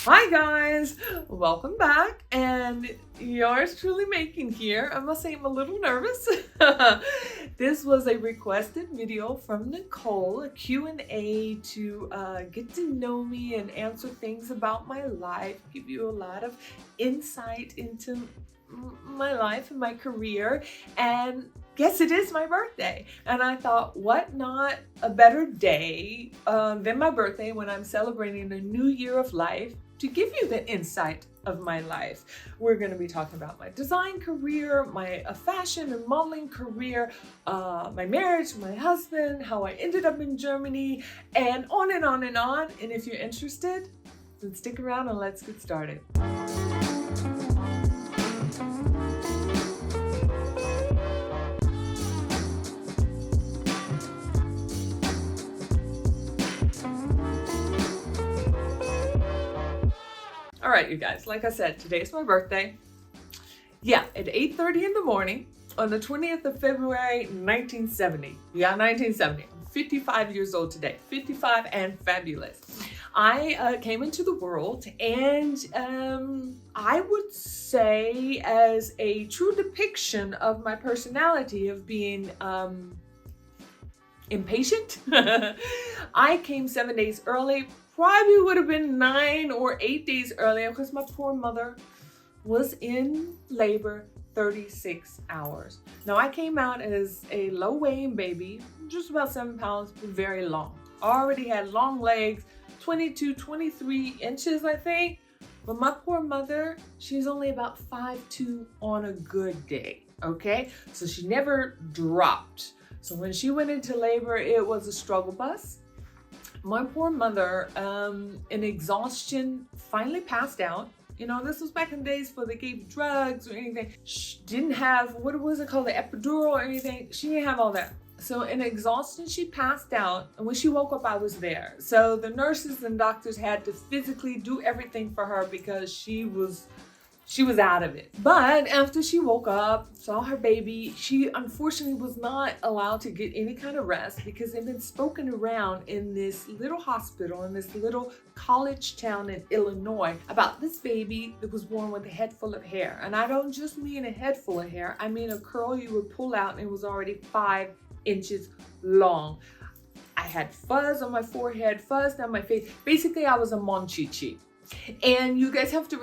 Hi guys, welcome back, and yours truly making here. I must say I'm a little nervous. This was a requested video from Nicole, a Q&A to get to know me and answer things about my life, give you a lot of insight into my life and my career. And yes, it is my birthday, and I thought, what not a better day than my birthday when I'm celebrating a new year of life to give you the insight of my life. We're going to be talking about my design career, my fashion and modeling career, my marriage, my husband, how I ended up in Germany, and on and on and on. And if you're interested, then stick around and let's get started. All right, you guys, like I said, today's my birthday. Yeah, at 8:30 in the morning on the 20th of February, 1970. Yeah, 1970. I'm 55 years old today. 55 and fabulous. I came into the world, and I would say as a true depiction of my personality of being impatient. I came 7 days early. Probably would have been 9 or 8 days earlier because my poor mother was in labor 36 hours. Now I came out as a low weighing baby, just about 7 pounds, but very long. Already had long legs, 22, 23 inches, I think. But my poor mother, she's only about 5'2" on a good day, okay? So she never dropped. So when she went into labor, it was a struggle bus. My poor mother, in exhaustion, finally passed out. You know, this was back in the days before they gave drugs or anything. She didn't have, what was it called, the epidural or anything. She didn't have all that. So in exhaustion, she passed out. And when she woke up, I was there. So the nurses and doctors had to physically do everything for her because she was out of it. But after she woke up, saw her baby, she unfortunately was not allowed to get any kind of rest because it had been spoken around in this little hospital, in this little college town in Illinois, about this baby that was born with a head full of hair. And I don't just mean a head full of hair, I mean a curl you would pull out and it was already 5 inches long. I had fuzz on my forehead, fuzz down my face. Basically, I was a monchichi. And you guys have to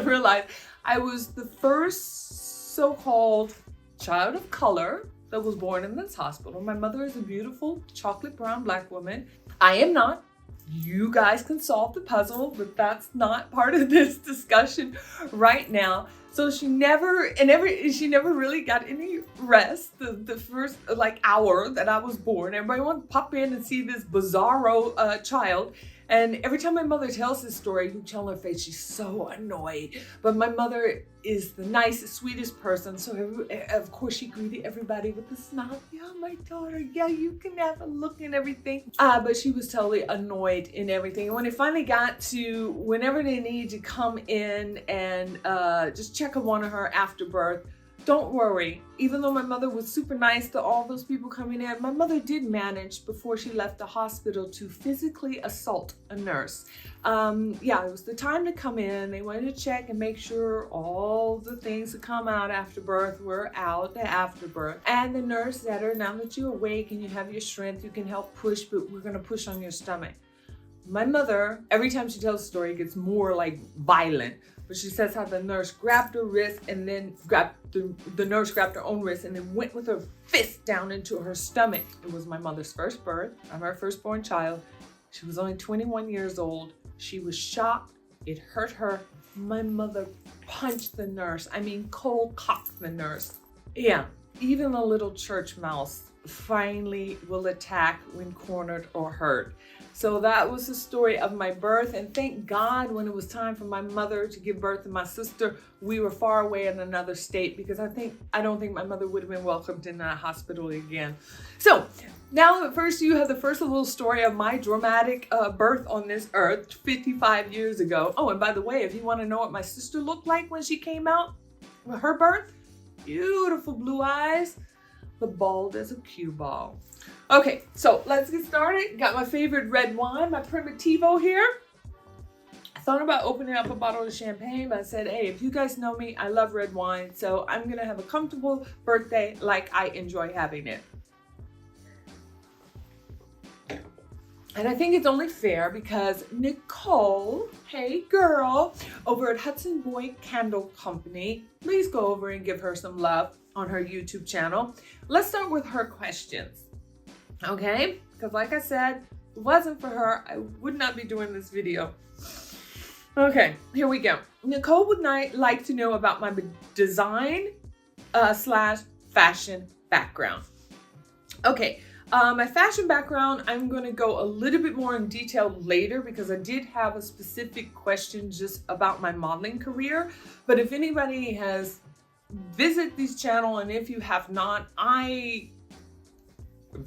realize I was the first so-called child of color that was born in this hospital. My mother is a beautiful chocolate brown black woman. I am not. You guys can solve the puzzle, but that's not part of this discussion right now. So she never really got any rest the first hour that I was born. Everybody wanted to pop in and see this bizarro child. And every time my mother tells this story, you tell her face, she's so annoyed. But my mother is the nicest, sweetest person. So of course she greeted everybody with a smile. Yeah, my daughter, yeah, you can have a look and everything. But she was totally annoyed in everything. And when it finally got to whenever they needed to come in and just check on one of her after birth, don't worry, even though my mother was super nice to all those people coming in, my mother did manage before she left the hospital to physically assault a nurse. Yeah, it was the time to come in. They wanted to check and make sure all the things that come out after birth were out, the afterbirth. And the nurse said to her, now that you're awake and you have your strength, you can help push, but we're going to push on your stomach. My mother, every time she tells the story, it gets more violent. But she says how the nurse grabbed her wrist and then the nurse grabbed her own wrist and then went with her fist down into her stomach. It was my mother's first birth. I'm her firstborn child. She was only 21 years old. She was shocked. It hurt her. My mother punched the nurse. I mean, cold cocked the nurse. Yeah, even a little church mouse finally will attack when cornered or hurt. So that was the story of my birth, and thank God when it was time for my mother to give birth to my sister, we were far away in another state because I don't think my mother would have been welcomed in that hospital again. So now first you have the first little story of my dramatic birth on this earth 55 years ago. Oh, and by the way, if you want to know what my sister looked like when she came out, her birth, beautiful blue eyes, but bald as a cue ball. Okay, so let's get started. Got my favorite red wine, my Primitivo here. thought about opening up a bottle of champagne, but I said, hey, if you guys know me, I love red wine, so I'm gonna have a comfortable birthday like I enjoy having it. And I think it's only fair because Nicole, hey girl, over at Hudson Boy Candle Company, please go over and give her some love on her YouTube channel. Let's start with her questions, okay? Because like I said, if it wasn't for her, I would not be doing this video. Okay, here we go. Nicole would like to know about my design slash fashion background. Okay. My fashion background, I'm going to go a little bit more in detail later because I did have a specific question just about my modeling career. But if anybody has visited this channel, and if you have not, I'm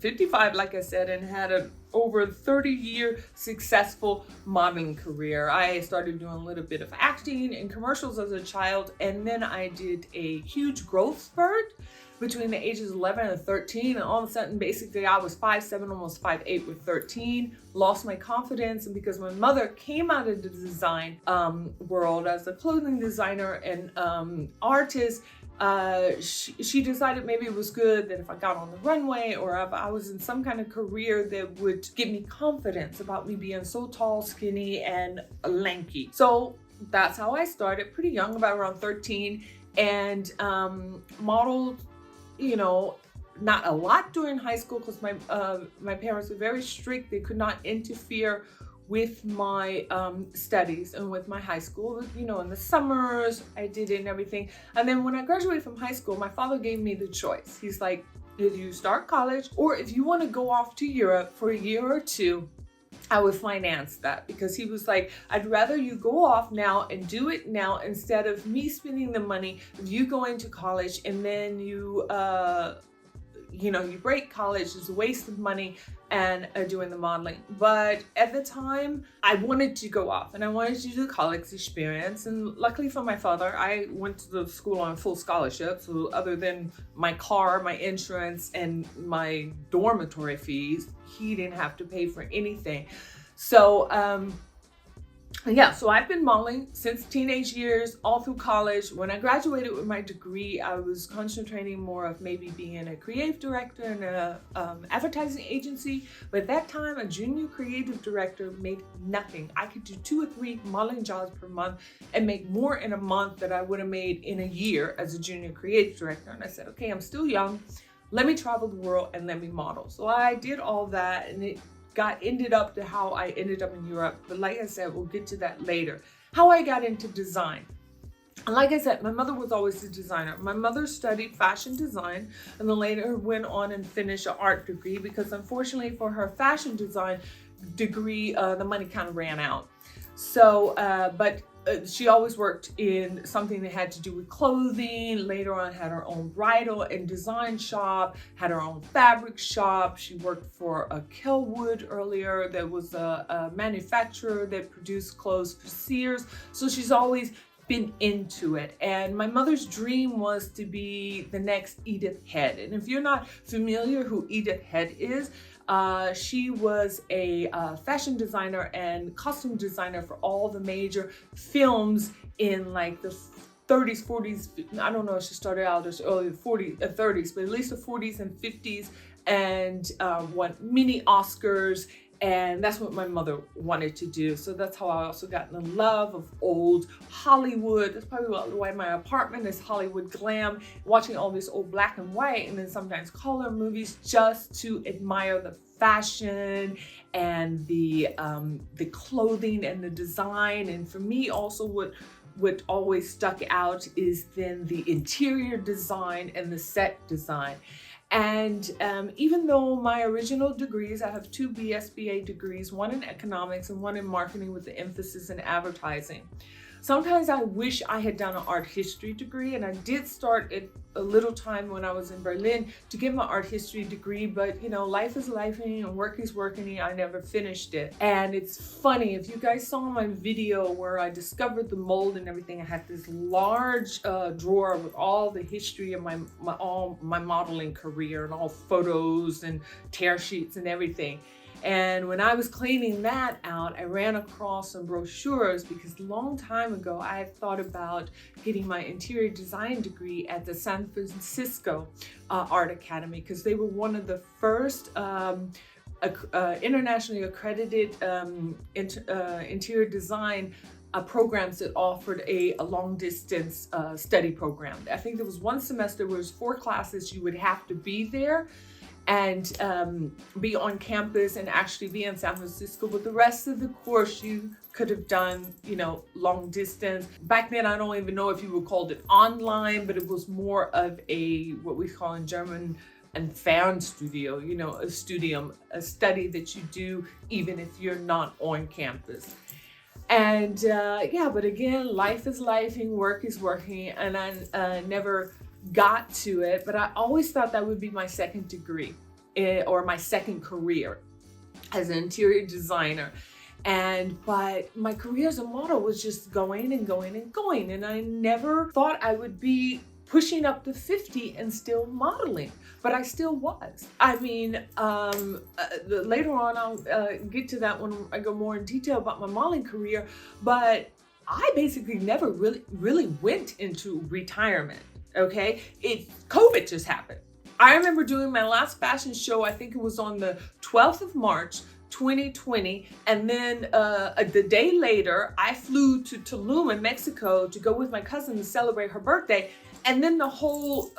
55, like I said, and had an over 30-year successful modeling career. I started doing a little bit of acting in commercials as a child, and then I did a huge growth spurt between the ages of 11 and 13, and all of a sudden, basically, I was 5'7", almost 5'8" with 13, lost my confidence, and because my mother came out of the design world as a clothing designer and artist, she decided maybe it was good that if I got on the runway or if I was in some kind of career that would give me confidence about me being so tall, skinny, and lanky. So that's how I started, pretty young, about around 13, and modeled, you know, not a lot during high school because my parents were very strict. They could not interfere with my studies and with my high school. You know, in the summers I did it and everything. And then when I graduated from high school, my father gave me the choice. He's like, if you start college or if you want to go off to Europe for a year or two, I would finance that, because he was like, I'd rather you go off now and do it now instead of me spending the money of you going to college and then you break college. It's a waste of money and doing the modeling. But at the time, I wanted to go off and I wanted to do the college experience. And luckily for my father, I went to the school on a full scholarship. So other than my car, my insurance, and my dormitory fees, he didn't have to pay for anything. So yeah, so I've been modeling since teenage years, all through college. When I graduated with my degree, I was concentrating more of maybe being a creative director in a advertising agency. But at that time, a junior creative director made nothing. I could do 2 or 3 modeling jobs per month and make more in a month than I would have made in a year as a junior creative director. And I said, okay, I'm still young. Let me travel the world and let me model. So I did all that, and it ended up to how I ended up in Europe. But like I said, we'll get to that later. How I got into design. And like I said, my mother was always a designer. My mother studied fashion design and then later went on and finished an art degree, because unfortunately for her fashion design degree, the money kind of ran out. So, but she always worked in something that had to do with clothing. Later on had her own bridal and design shop, had her own fabric shop. She worked for a Kellwood earlier. There was a manufacturer that produced clothes for Sears. So she's always been into it. And my mother's dream was to be the next Edith Head. And if you're not familiar who Edith Head is, she was a fashion designer and costume designer for all the major films in like the 30s, 40s. I don't know if she started out as early 40s, 30s, but at least the 40s and 50s, and won many Oscars. And that's what my mother wanted to do. So that's how I also got in love of old Hollywood. That's probably why my apartment is Hollywood glam, watching all this old black and white and then sometimes color movies, just to admire the fashion and the clothing and the design. And for me also, what always stuck out is then the interior design and the set design. And even though my original degrees, I have 2 BSBA degrees, one in economics and one in marketing with the emphasis in advertising. Sometimes I wish I had done an art history degree, and I did start at a little time when I was in Berlin to get my art history degree, but you know, life is lifing and work is working. I never finished it. And it's funny, if you guys saw my video where I discovered the mold and everything, I had this large drawer with all the history of my modeling career and all photos and tear sheets and everything. And when I was cleaning that out, I ran across some brochures because a long time ago, I had thought about getting my interior design degree at the San Francisco Art Academy, because they were one of the first internationally accredited interior design programs that offered a long distance study program. I think there was one semester where it was 4 classes. You would have to be there and be on campus and actually be in San Francisco, but the rest of the course you could have done, you know, long distance. Back then, I don't even know if you would call it online, but it was more of a, what we call in German, and Fernstudio, you know, a studium, a study that you do even if you're not on campus. And yeah, but again, life is lifing, work is working, and I never got to it, but I always thought that would be my second degree or my second career as an interior designer. But my career as a model was just going and going and going, and I never thought I would be pushing up to 50 and still modeling, but I still was. I mean, later on I'll get to that when I go more in detail about my modeling career, but I basically never really went into retirement, okay? COVID just happened. I remember doing my last fashion show, I think it was on the 12th of March, 2020, and then the day later, I flew to Tulum in Mexico to go with my cousin to celebrate her birthday, and then the whole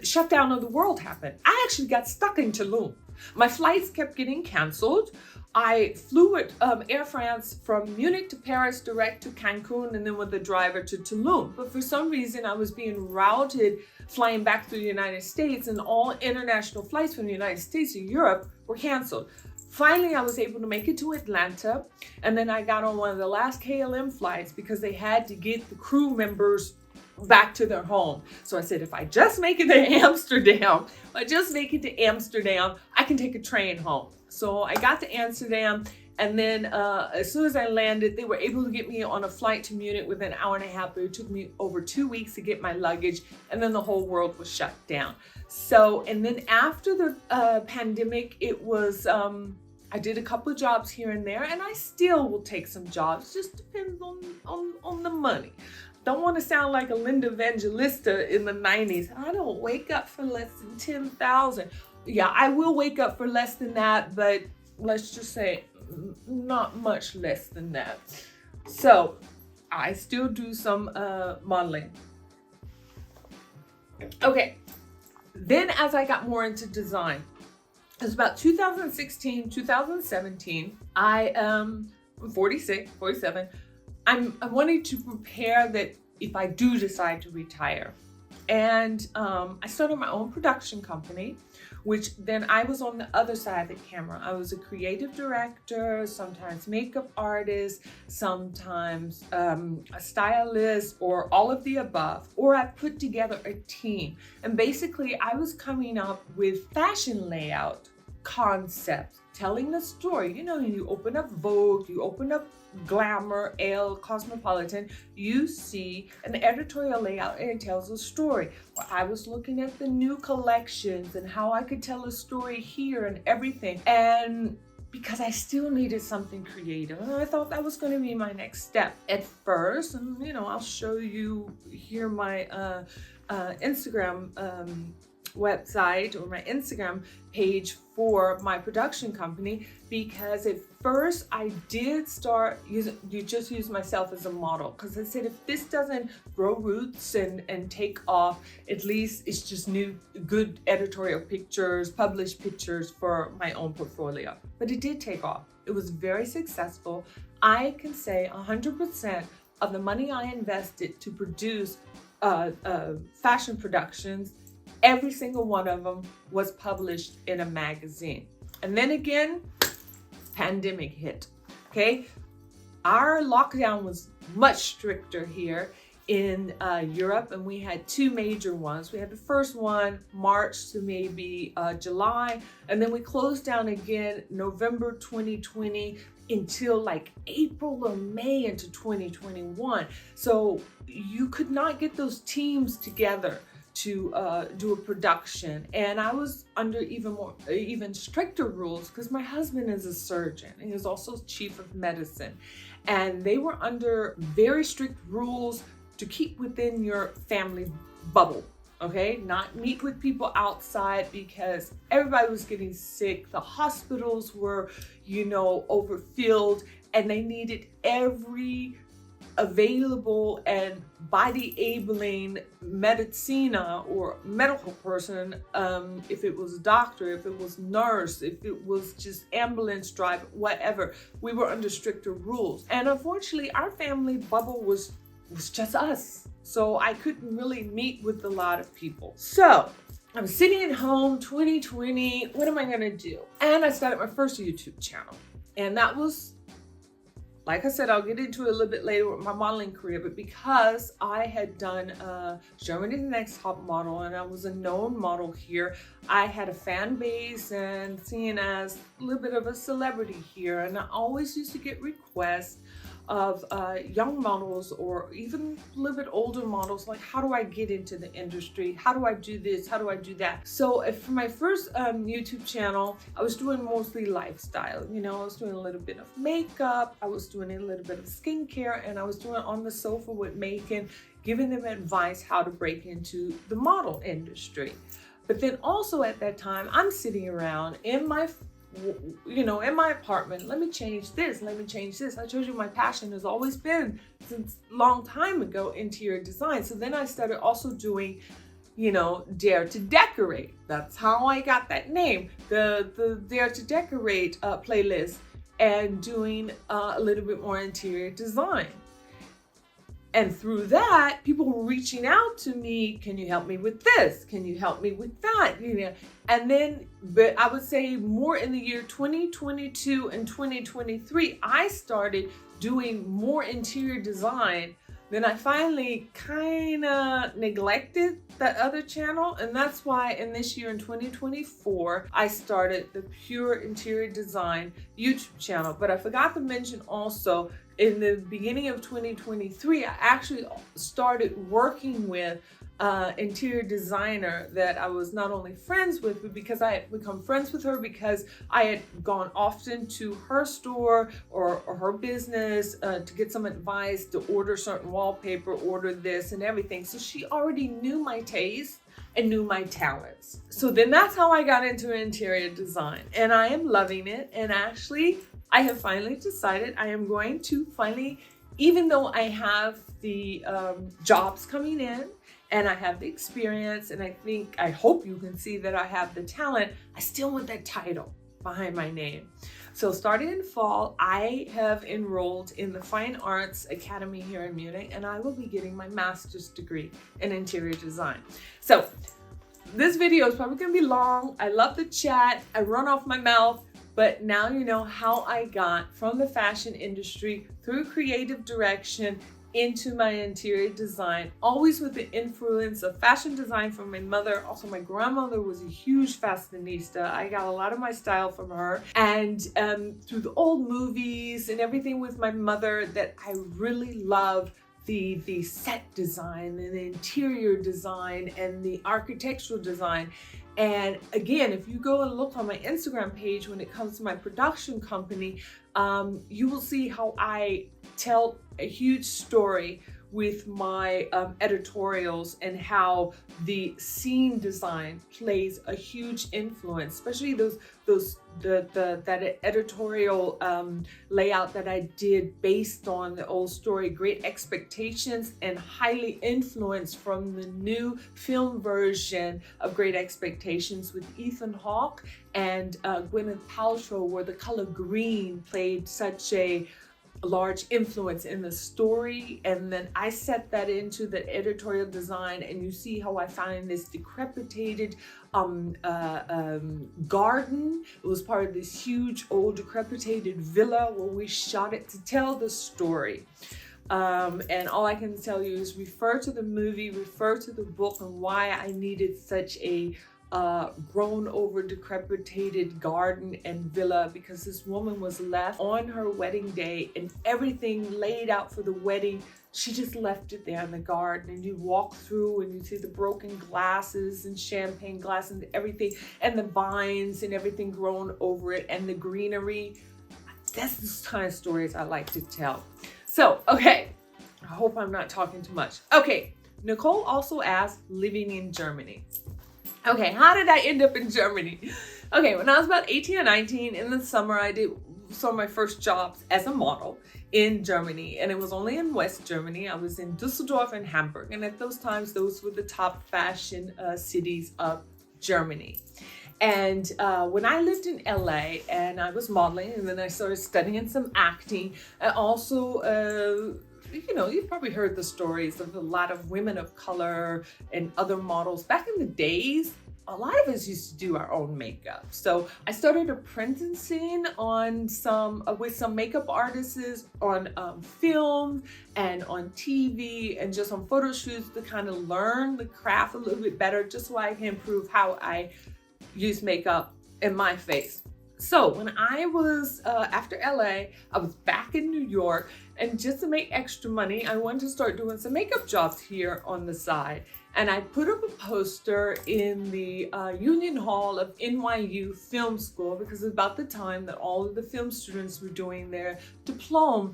shutdown of the world happened. I actually got stuck in Tulum. My flights kept getting canceled. I flew at Air France from Munich to Paris, direct to Cancun, and then with the driver to Tulum. But for some reason, I was being routed flying back to the United States, and all international flights from the United States to Europe were canceled. Finally, I was able to make it to Atlanta, and then I got on one of the last KLM flights because they had to get the crew members back to their home. So I said, if I just make it to Amsterdam, I can take a train home. So I got to Amsterdam, and then as soon as I landed, they were able to get me on a flight to Munich within an hour and a half, but it took me over 2 weeks to get my luggage, and then the whole world was shut down. So, and then after the pandemic, it was, I did a couple of jobs here and there, and I still will take some jobs, just depends on the money. Don't want to sound like a Linda Evangelista in the 90s. I don't wake up for less than 10,000. Yeah, I will wake up for less than that, but let's just say not much less than that. So I still do some modeling. Okay, then as I got more into design, it was about 2016, 2017. I'm 47. I'm wanting to prepare that if I do decide to retire. And I started my own production company, which then I was on the other side of the camera. I was a creative director, sometimes makeup artist, sometimes a stylist, or all of the above. Or I put together a team. And basically I was coming up with fashion layout concepts, telling the story. You know, you open up Vogue, you open up Glamour, Elle, Cosmopolitan, you see an editorial layout and it tells a story. Well, I was looking at the new collections and how I could tell a story here and everything. And because I still needed something creative, and I thought that was going to be my next step at first. And you know, I'll show you here my Instagram website or my Instagram page for my production company, because at first I did start use myself as a model, because I said if this doesn't grow roots and take off, at least it's just good editorial pictures, published pictures for my own portfolio. But it did take off. It was very successful. I can say 100% of the money I invested to produce fashion productions, every single one of them was published in a magazine. And then again, pandemic hit, okay? Our lockdown was much stricter here in Europe, and we had 2 major ones. We had the first one, March to maybe July, and then we closed down again November 2020 until like April or May into 2021. So you could not get those teams together do a production, and I was under even stricter rules because my husband is a surgeon and he is also chief of medicine, and they were under very strict rules to keep within your family bubble. Okay, not meet with people outside because everybody was getting sick. The hospitals were, overfilled, and they needed every available and body-abling medicina or medical person, if it was a doctor, if it was nurse, if it was just ambulance driver, whatever. We were under stricter rules. And unfortunately, our family bubble was just us. So I couldn't really meet with a lot of people. So I'm sitting at home, 2020, what am I gonna do? And I started my first YouTube channel. And that was, like I said, I'll get into it a little bit later with my modeling career, but because I had done Germany's Next Top Model and I was a known model here, I had a fan base and seen as a little bit of a celebrity here. And I always used to get requests of young models or even a little bit older models, like, how do I get into the industry? How do I do this? How do I do that? So for my first YouTube channel, I was doing mostly lifestyle. I was doing a little bit of makeup, I was doing a little bit of skincare, and I was doing on the sofa with Macon, giving them advice how to break into the model industry. But then also at that time, I'm sitting around in my apartment. Let me change this. Let me change this. I told you my passion has always been, since long time ago, interior design. So then I started also doing, Dare to Decorate. That's how I got that name. The Dare to Decorate playlist, and doing a little bit more interior design. And through that, people were reaching out to me, can you help me with this? Can you help me with that? And then, but I would say more in the year 2022 and 2023, I started doing more interior design. Then I finally kind of neglected that other channel. And that's why in this year, in 2024, I started the Pure Interior Design YouTube channel. But I forgot to mention also, in the beginning of 2023, I actually started working with interior designer that I was not only friends with, but because I had become friends with her because I had gone often to her store or her business to get some advice, to order certain wallpaper, order this and everything. So she already knew my taste and knew my talents. So then that's how I got into interior design, and I am loving it. And actually, I have finally decided I am going to even though I have the jobs coming in and I have the experience, and I hope you can see that I have the talent, I still want that title behind my name. So starting in fall, I have enrolled in the Fine Arts Academy here in Munich, and I will be getting my master's degree in interior design. So this video is probably gonna be long. I love the chat, I run off my mouth. But now you know how I got from the fashion industry through creative direction into my interior design, always with the influence of fashion design from my mother. Also, my grandmother was a huge fashionista. I got a lot of my style from her. And through the old movies and everything with my mother, that I really love the set design and the interior design and the architectural design. And again, if you go and look on my Instagram page when it comes to my production company, you will see how I tell a huge story with my editorials, and how the scene design plays a huge influence, especially that editorial layout that I did based on the old story, Great Expectations, and highly influenced from the new film version of Great Expectations with Ethan Hawke and Gwyneth Paltrow, where the color green played such a large influence in the story. And then I set that into the editorial design, and you see how I find this decrepitated garden. It was part of this huge old decrepitated villa where we shot it to tell the story. And all I can tell you is refer to the movie, refer to the book, and why I needed such a grown over decrepitated garden and villa, because this woman was left on her wedding day and everything laid out for the wedding. She just left it there in the garden, and you walk through and you see the broken glasses and champagne glasses and everything, and the vines and everything grown over it, and the greenery. That's the kind of stories I like to tell. So, okay, I hope I'm not talking too much. Okay, Nicole also asked, living in Germany. Okay, how did I end up in Germany? Okay, when I was about 18 or 19, in the summer, I did some of my first jobs as a model in Germany, and it was only in West Germany. I was in Düsseldorf and Hamburg, and at those times, those were the top fashion cities of Germany. And when I lived in LA and I was modeling, and then I started studying some acting, and also, you've probably heard the stories of a lot of women of color and other models. Back in the days, a lot of us used to do our own makeup. So I started apprenticing with some makeup artists on film and on TV and just on photo shoots to kind of learn the craft a little bit better, just so I can improve how I use makeup in my face. So when I was, after LA, I was back in New York, and just to make extra money, I wanted to start doing some makeup jobs here on the side. And I put up a poster in the Union Hall of NYU Film School, because it's about the time that all of the film students were doing their diploma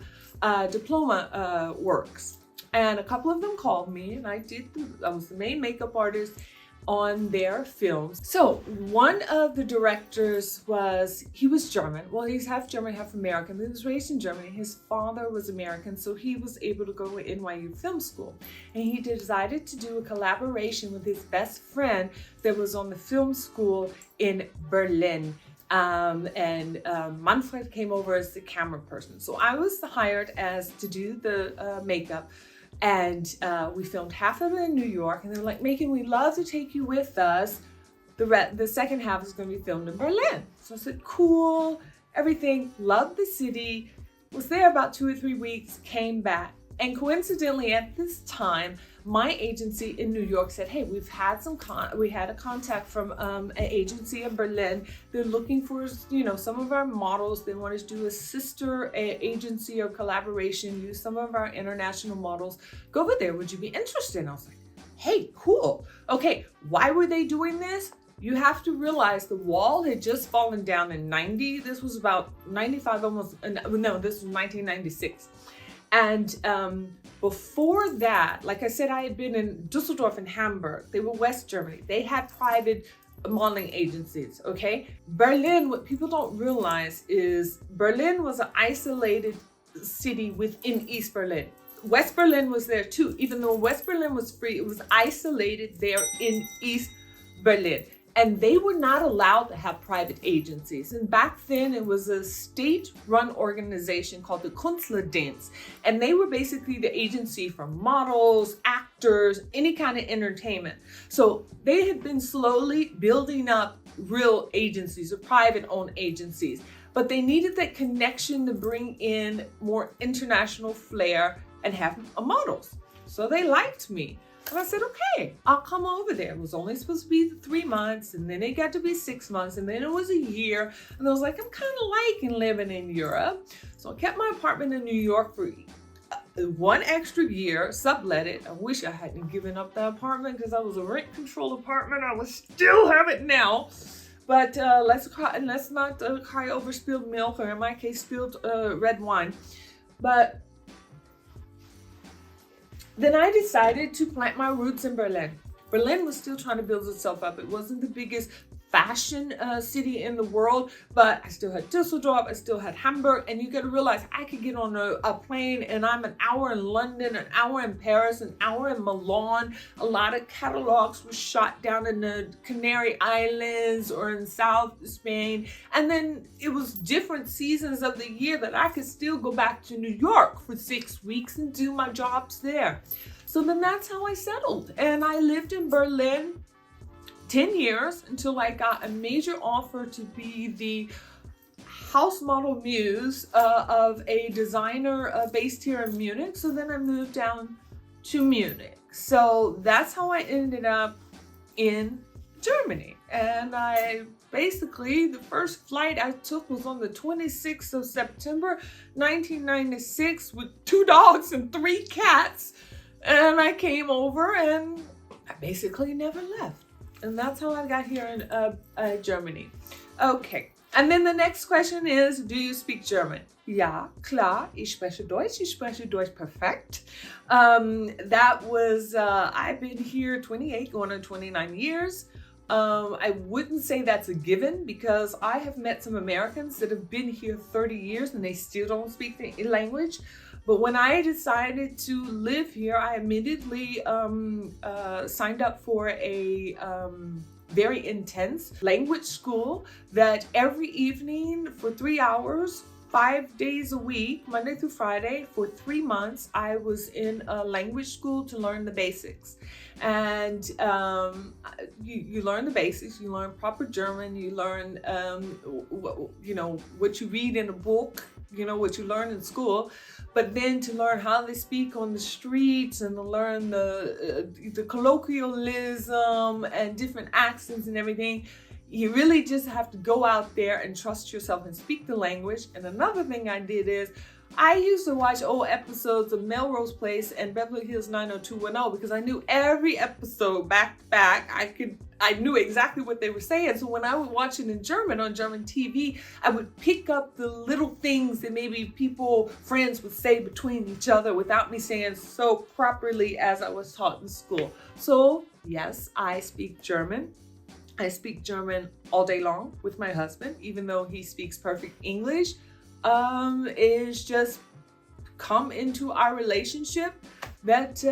works. And a couple of them called me, and I was the main makeup artist on their films. So one of the directors he was German. Well, he's half German, half American. He was raised in Germany. His father was American, so he was able to go to NYU Film School. And he decided to do a collaboration with his best friend that was on the film school in Berlin. Manfred came over as the camera person. So I was hired to do the makeup. And we filmed half of it in New York, and they were like, Megan, we'd love to take you with us. The second half is going to be filmed in Berlin. So I said, cool, everything, loved the city, was there about 2 or 3 weeks, came back. And coincidentally, at this time, my agency in New York said, hey, we had a contact from an agency in Berlin. They're looking for, some of our models. They want to do a sister agency or collaboration, use some of our international models. Go over there. Would you be interested? And I was like, hey, cool. Okay, why were they doing this? You have to realize the wall had just fallen down in 90. This was about 95, this was 1996. And before that, like I said, I had been in Düsseldorf and Hamburg. They were West Germany. They had private modeling agencies, okay? Berlin, what people don't realize is Berlin was an isolated city within East Berlin. West Berlin was there too. Even though West Berlin was free, it was isolated there in East Berlin. And they were not allowed to have private agencies. And back then it was a state-run organization called the Künstlerdienst. And they were basically the agency for models, actors, any kind of entertainment. So they had been slowly building up real agencies or private-owned agencies. But they needed that connection to bring in more international flair and have models. So they liked me. And I said, okay, I'll come over there. It was only supposed to be 3 months, and then it got to be 6 months, and then it was a year. And I was like, I'm kind of liking living in Europe. So I kept my apartment in New York for 1 extra year, sublet it. I wish I hadn't given up that apartment, because that was a rent-controlled apartment. I would still have it now. But let's not cry over spilled milk, or in my case, spilled red wine. But then I decided to plant my roots in Berlin. Berlin was still trying to build itself up. It wasn't the biggest fashion city in the world, but I still had Düsseldorf, I still had Hamburg, and you got to realize I could get on a plane and I'm an hour in London, an hour in Paris, an hour in Milan. A lot of catalogs were shot down in the Canary Islands or in South Spain, and then it was different seasons of the year that I could still go back to New York for 6 weeks and do my jobs there. So then that's how I settled, and I lived in Berlin 10 years until I got a major offer to be the house model muse of a designer based here in Munich. So then I moved down to Munich. So that's how I ended up in Germany. And the first flight I took was on the 26th of September, 1996 with 2 dogs and 3 cats. And I came over and I basically never left. And that's how I got here in Germany. Okay. And then the next question is, do you speak German? Ja, klar, ich spreche Deutsch. Ich spreche Deutsch perfekt. I've been here 28, going on 29 years. I wouldn't say that's a given because I have met some Americans that have been here 30 years and they still don't speak the language. But when I decided to live here, I immediately signed up for a very intense language school that every evening for 3 hours, 5 days a week, Monday through Friday, for 3 months, I was in a language school to learn the basics. And you learn the basics, you learn proper German, you learn, what you read in a book, what you learn in school. But then to learn how they speak on the streets and to learn the colloquialism and different accents and everything, you really just have to go out there and trust yourself and speak the language. And another thing I did is I used to watch old episodes of Melrose Place and Beverly Hills 90210 because I knew every episode back to back. I knew exactly what they were saying. So when I would watch it in German on German TV, I would pick up the little things that maybe friends would say between each other without me saying so properly as I was taught in school. So yes, I speak German. I speak German all day long with my husband, even though he speaks perfect English. Is just come into our relationship that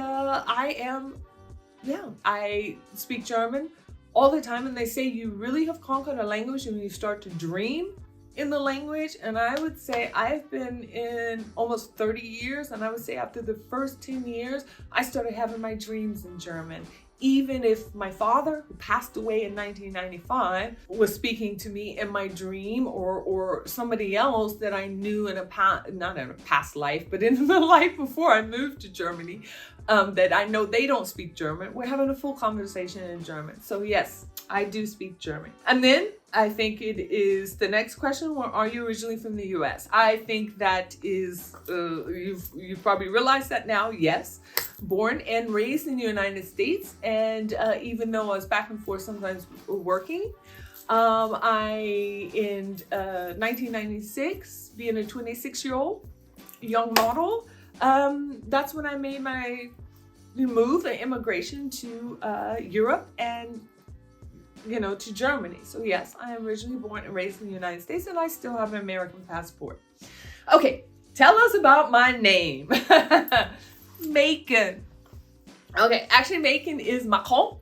I speak German all the time. And they say you really have conquered a language when you start to dream in the language. And I would say I've been in almost 30 years. And I would say after the first 10 years, I started having my dreams in German. Even if my father, who passed away in 1995, was speaking to me in my dream, or somebody else that I knew not in a past life, but in the life before I moved to Germany, that I know they don't speak German, we're having a full conversation in German. So yes, I do speak German. And then I think it is the next question, are you originally from the US? I think that is, you've probably realized that now, yes. Born and raised in the United States, and even though I was back and forth sometimes working, in 1996, being a 26-year-old young model, that's when I made my move, an immigration to Europe and to Germany. So yes, I am originally born and raised in the United States, and I still have an American passport. Okay, tell us about my name. Macon. Okay, actually Macon is Macon.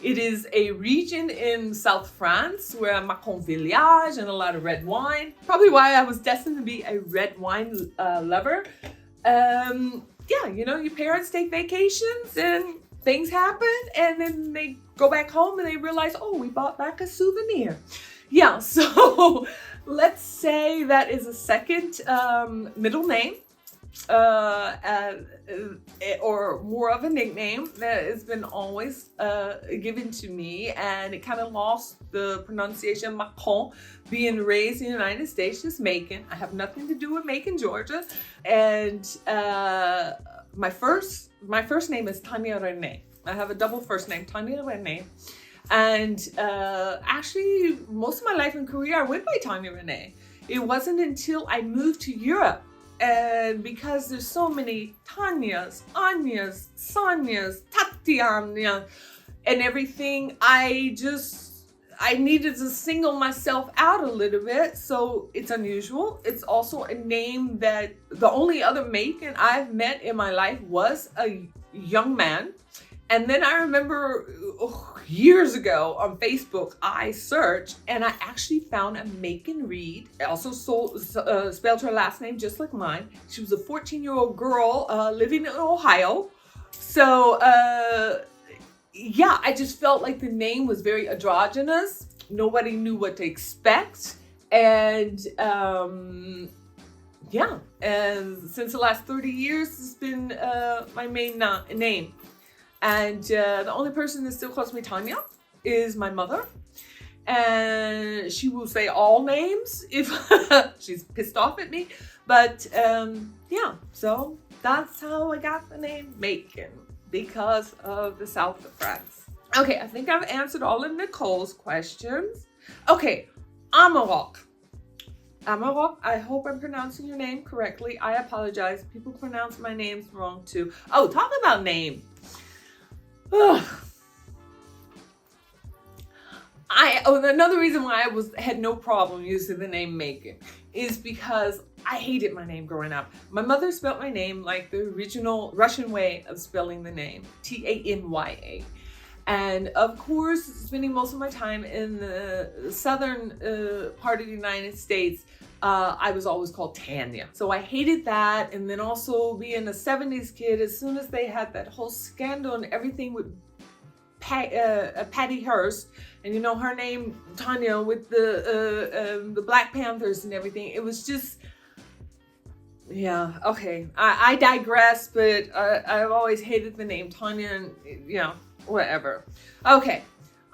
It is a region in South France where Macon Village and a lot of red wine. Probably why I was destined to be a red wine lover. Your parents take vacations and things happen, and then they go back home and they realize, oh, we bought back a souvenir. Yeah, so let's say that is a second middle name. Or more of a nickname that has been always given to me, and it kind of lost the pronunciation Macon. Being raised in the United States, just Macon. I have nothing to do with Macon, Georgia. And my first name is Tanya Renee. I have a double first name, Tanya Renee. And actually, most of my life in Korea, I went by Tanya Renee. It wasn't until I moved to Europe, and because there's so many Tanyas, Anyas, Sonyas, Tatiana, and everything, I needed to single myself out a little bit. So it's unusual. It's also a name that the only other Macon I've met in my life was a young man. And then I remember years ago on Facebook, I searched and I actually found a Macon Reed. Also spelled her last name just like mine. She was a 14-year-old girl living in Ohio. So I just felt like the name was very androgynous. Nobody knew what to expect. And and since the last 30 years, it's been my main name. And the only person that still calls me Tanya is my mother. And she will say all names if she's pissed off at me. But yeah, so that's how I got the name Macon, because of the south of France. Okay, I think I've answered all of Nicole's questions. Okay, Amarok. Amarok, I hope I'm pronouncing your name correctly. I apologize. People pronounce my names wrong too. Oh, talk about name. Ugh. Another reason why I had no problem using the name Macon is because I hated my name growing up. My mother spelled my name like the original Russian way of spelling the name, Tanya. And of course, spending most of my time in the southern part of the United States, I was always called Tanya. So I hated that. And then also being a 70s kid, as soon as they had that whole scandal and everything with Patty Hearst, and you know her name Tanya with the Black Panthers and everything, it was just, yeah, okay. I digress, but I've always hated the name Tanya, and you know, whatever. Okay,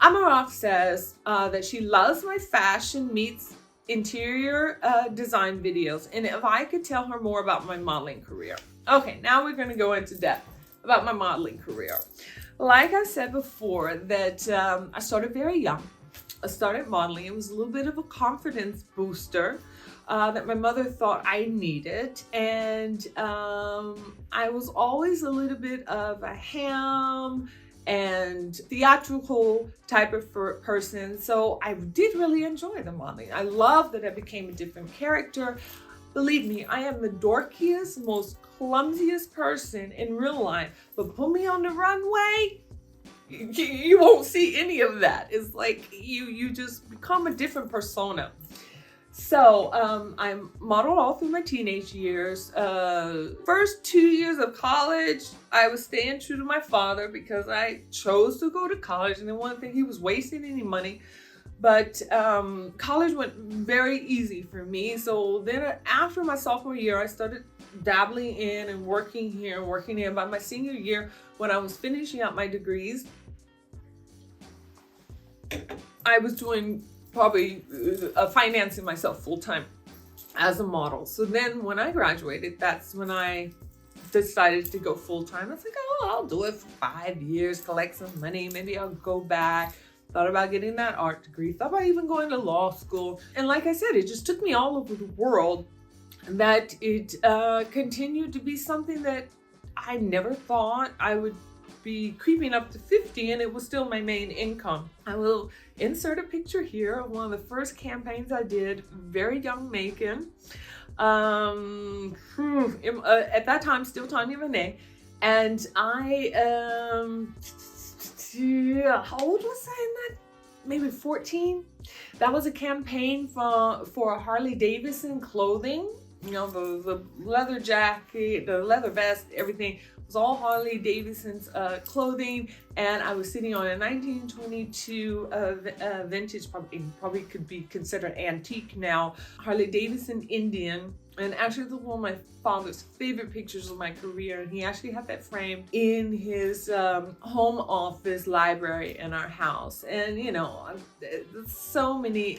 Amarok says that she loves my fashion meets interior design videos, and if I could tell her more about my modeling career. Okay, now we're going to go into depth about my modeling career. Like I said before, that I started very young. I started modeling. It was a little bit of a confidence booster that my mother thought I needed. And I was always a little bit of a ham and theatrical type of person. So I did really enjoy the modeling. I love that I became a different character. Believe me, I am the dorkiest, most clumsiest person in real life, but put me on the runway, you won't see any of that. It's like you just become a different persona. So I modeled all through my teenage years. First 2 years of college, I was staying true to my father because I chose to go to college and didn't want to think he was wasting any money. But college went very easy for me. So then after my sophomore year, I started dabbling in and working here and working in. By my senior year, when I was finishing up my degrees, I was doing probably financing myself full-time as a model. So then when I graduated, that's when I decided to go full-time. I was like, oh, I'll do it for 5 years, collect some money. Maybe I'll go back. Thought about getting that art degree, thought about even going to law school. And like I said, it just took me all over the world, that it continued to be something that I never thought I would be creeping up to 50, and it was still my main income. I will insert a picture here of one of the first campaigns I did, very young Macon. At that time, still Tanya Renee. And how old was I in that? Maybe 14. That was a campaign for Harley Davidson clothing. You know, the leather jacket, the leather vest, everything was all Harley Davidson's clothing. And I was sitting on a 1922 vintage, probably could be considered antique now, Harley Davidson Indian. And actually, this was one of my father's favorite pictures of my career. And he actually had that framed in his home office library in our house. And, you know, so many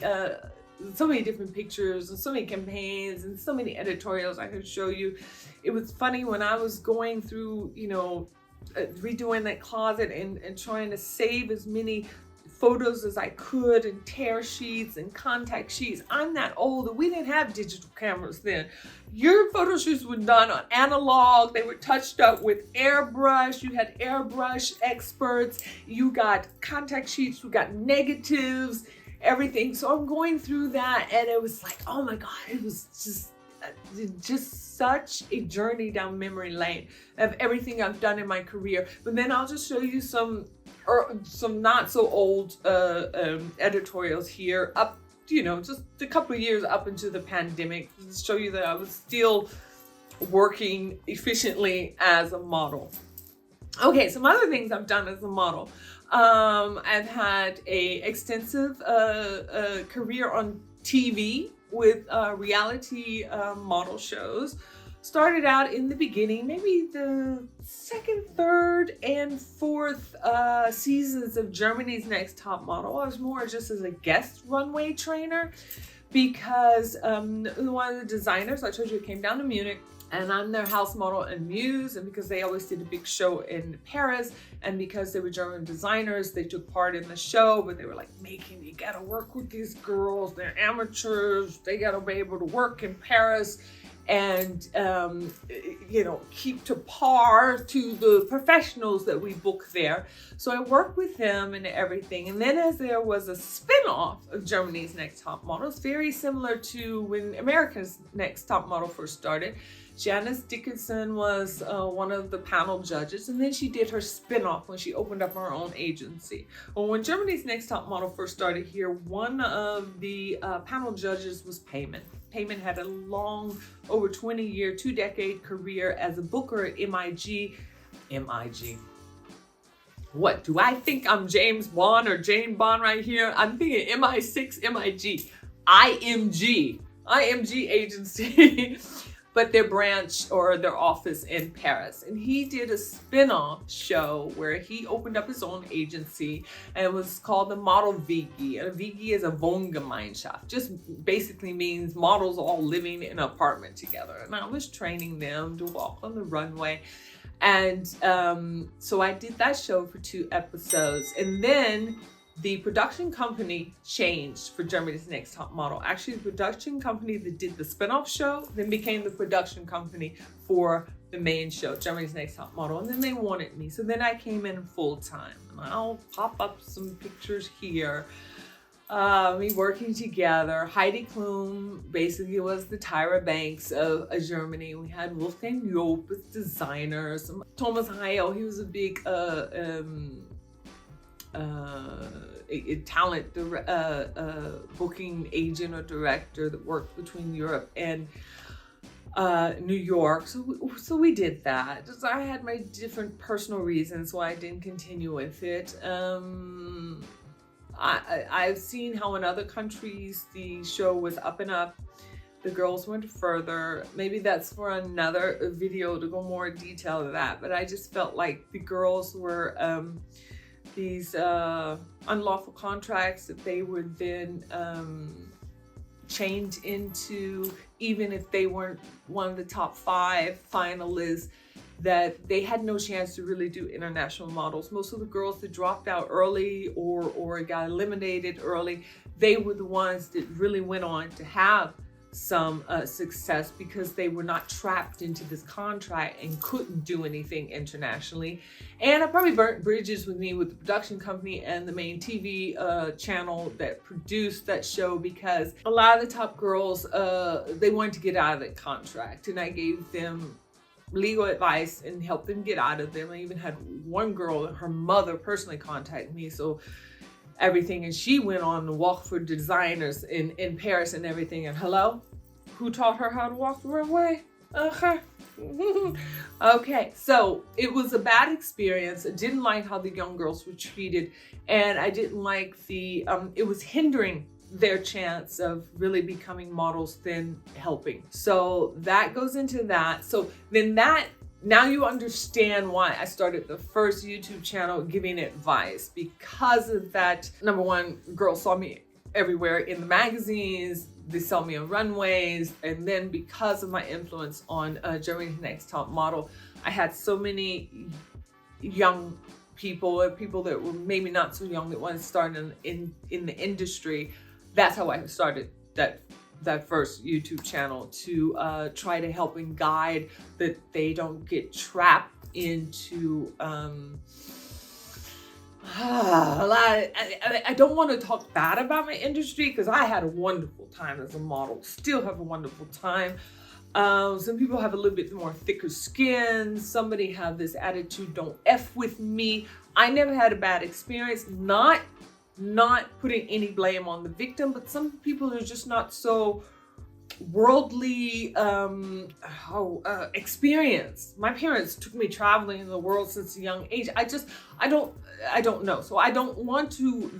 different pictures and so many campaigns and so many editorials I could show you. It was funny when I was going through, you know, redoing that closet and trying to save as many photos as I could, and tear sheets and contact sheets. I'm that old, and we didn't have digital cameras then. Your photo shoots were done on analog. They were touched up with airbrush. You had airbrush experts. You got contact sheets. You got negatives, everything. So I'm going through that, and it was like, oh my God, it was just such a journey down memory lane of everything I've done in my career. But then I'll just show you some not so old editorials here, up, you know, just a couple of years up into the pandemic, to show you that I was still working efficiently as a model. Okay, some other things I've done as a model. I've had a extensive career on TV with reality model shows. started out in the beginning, maybe the second, third, and fourth seasons of Germany's Next Top Model. I was more just as a guest runway trainer because one of the designers, I told you, came down to Munich, and I'm their house model and muse, and because they always did a big show in Paris, and because they were German designers, they took part in the show, but they were like, you gotta work with these girls, they're amateurs, they gotta be able to work in Paris and keep to par to the professionals that we book there. So I worked with them and everything. And then as there was a spin-off of Germany's Next Top Model, it's very similar to when America's Next Top Model first started. Janice Dickinson was one of the panel judges, and then she did her spin-off when she opened up her own agency. Well, when Germany's Next Top Model first started here, one of the panel judges was Payman. Payman had a long, over 20-year, 2-decade career as a booker at MIG. What, do I think I'm James Bond or Jane Bond right here? I'm thinking MI6, MIG, IMG agency. But their branch or their office in Paris. And he did a spin-off show where he opened up his own agency, and it was called the Model WG. And a WG is a Wohngemeinschaft, just basically means models all living in an apartment together. And I was training them to walk on the runway. And so I did that show for 2 episodes. And then the production company changed for Germany's Next Top Model. Actually, the production company that did the spin-off show then became the production company for the main show, Germany's Next Top Model. And then they wanted me. So then I came in full time. And I'll pop up some pictures here. We working together. Heidi Klum basically was the Tyra Banks of Germany. We had Wolfgang Job as designers. Thomas Heil, he was a big a talent booking agent or director that worked between Europe and New York. So we did that. So I had my different personal reasons why I didn't continue with it. I've seen how in other countries the show was up and up. The girls went further. Maybe that's for another video to go more in detail to that. But I just felt like the girls were these unlawful contracts that they were then chained into, even if they weren't one of the top 5 finalists, that they had no chance to really do international models. Most of the girls that dropped out early or got eliminated early, they were the ones that really went on to have some success because they were not trapped into this contract and couldn't do anything internationally. And I probably burnt bridges with me with the production company and the main TV channel that produced that show, because a lot of the top girls, they wanted to get out of that contract, and I gave them legal advice and helped them get out of them. I even had one girl, her mother personally contacted me, so everything, and she went on to walk for designers in Paris and everything. And hello, who taught her how to walk the runway? Okay, so it was a bad experience. I didn't like how the young girls were treated, and I didn't like the it was hindering their chance of really becoming models than helping. So that goes into that. So then now you understand why I started the first YouTube channel giving advice, because of that. Number one, girls saw me everywhere in the magazines, they saw me on runways, and then because of my influence on Germany's Next Top Model, I had so many young people and people that were maybe not so young that wanted to start in the industry. That's how I started that first YouTube channel, to try to help and guide that they don't get trapped into I don't want to talk bad about my industry, because I had a wonderful time as a model, still have a wonderful time. Some people have a little bit more thicker skin. Somebody have this attitude, don't F with me. I never had a bad experience, not putting any blame on the victim, but some people are just not so worldly experienced. My parents took me traveling in the world since a young age. I don't know. So I don't want to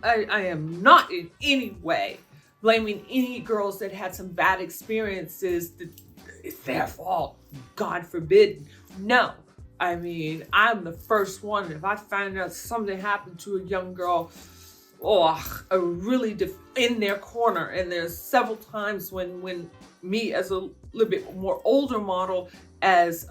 I am not in any way blaming any girls that had some bad experiences that it's their fault. God forbid. No. I mean, I'm the first one. If I find out something happened to a young girl, I really in their corner. And there's several times when me as a little bit more older model, as